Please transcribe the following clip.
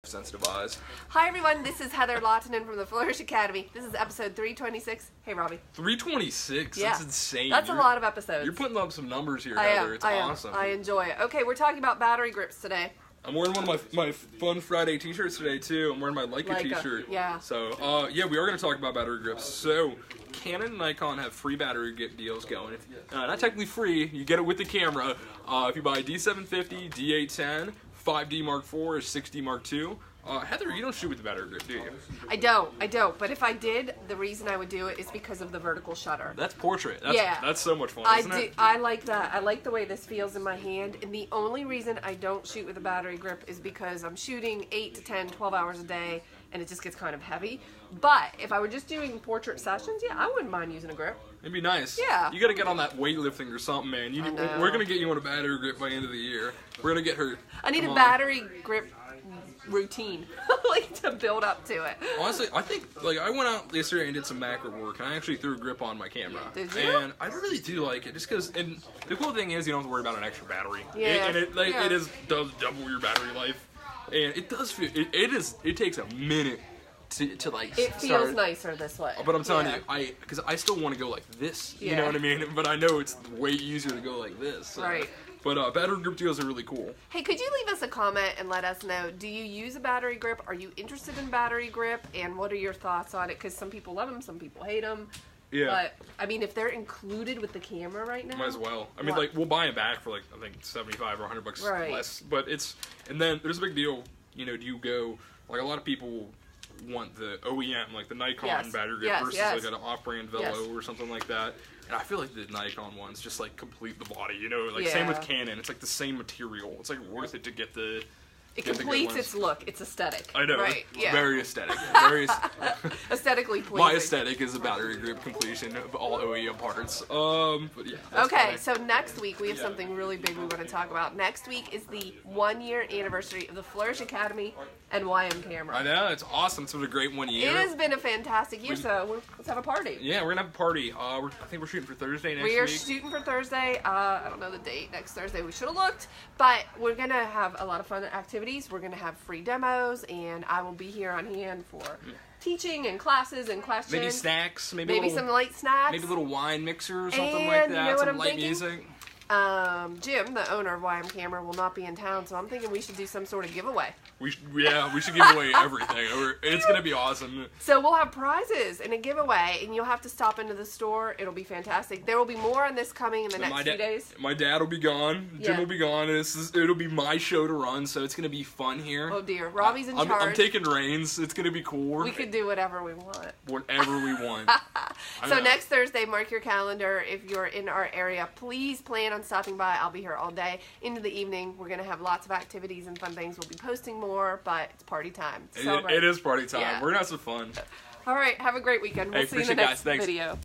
Sensitive eyes. Hi everyone, this is Heather Lottanen from the Flourish.Academy. This is episode 326. Hey Robbie. 326? Yeah. That's insane. That's a lot of episodes. You're putting up some numbers here, Heather. It's awesome. I enjoy it. Okay, we're talking about battery grips today. I'm wearing one of my Fun Friday t-shirts today too. I'm wearing my Leica t-shirt. Yeah. So, yeah, we are going to talk about battery grips. So, Canon and Nikon have free battery grip deals going. Not technically free, you get it with the camera. If you buy a D750, D810, 5D Mark IV, or 6D Mark II. Heather, you don't shoot with the battery grip, do you? I don't. But if I did, the reason I would do it is because of the vertical shutter. That's portrait. That's so much fun, isn't it? I like that. I like the way this feels in my hand. And the only reason I don't shoot with a battery grip is because I'm shooting 8 to 10, 12 hours a day, and it just gets kind of heavy. But if I were just doing portrait sessions, yeah, I wouldn't mind using a grip. It'd be nice. Yeah. You got to get on that weightlifting or something, man. We're going to get you on a battery grip by the end of the year. We're going to get her. I need a battery grip routine like to build up to it. Honestly, I think I went out yesterday and did some macro work, and I actually threw a grip on my camera. Did you? And I really do like it, just because. And the cool thing is, you don't have to worry about an extra battery. Yeah. And it does double your battery life, and it does feel. It takes a minute to like. It feels nicer this way. But I'm telling you, because I still want to go like this. Yeah. You know what I mean? But I know it's way easier to go like this. So. Right. But battery grip deals are really cool. Hey, could you leave us a comment and let us know, do you use a battery grip? Are you interested in battery grip? And what are your thoughts on it? Because some people love them, some people hate them. Yeah. But, I mean, if they're included with the camera right now. Might as well. I mean, we'll buy it back for, I think, $75 or $100 less. But and then there's a big deal, do you go, a lot of people want the OEM, like the Nikon battery grip versus an off-brand Velo or something like that. And I feel like the Nikon ones just complete the body, same with Canon. It's the same material. It's worth it to get the. It completes its look. It's aesthetic. I know. Right. Yeah. Very aesthetic. Aesthetically pleasing. My aesthetic is a battery grip completion of all OEM parts. But yeah. Okay, so next week we have something really big we want to talk about. Next week is the 1-year anniversary of the Flourish Academy and YM Camera. I know. It's awesome. It's been a great 1 year. It has been a fantastic year, so let's have a party. Yeah, we're going to have a party. I think we're shooting for Thursday next week. We are shooting for Thursday. I don't know the date. Next Thursday. We should have looked. But we're going to have a lot of fun activities. We're going to have free demos, and I will be here on hand for teaching and classes and questions. Maybe snacks. Maybe some light snacks. Maybe a little wine mixer or something like that. You know what some I'm light thinking? Music. Jim, the owner of YM Camera, will not be in town, so I'm thinking we should do some sort of giveaway. We should give away everything. It's going to be awesome. So we'll have prizes and a giveaway, and you'll have to stop into the store. It'll be fantastic. There will be more on this coming in the next few days. My dad will be gone. Jim will be gone. And it'll be my show to run, so it's going to be fun here. Oh, dear. Robbie's in charge. I'm taking reins. It's going to be cool. We could do whatever we want. Whatever we want. So next Thursday, mark your calendar. If you're in our area, please plan on stopping by. I'll be here all day. Into the evening, we're going to have lots of activities and fun things. We'll be posting more, but it's party time. It is party time. Yeah. We're going to have some fun. All right. Have a great weekend. We'll see you in the next video.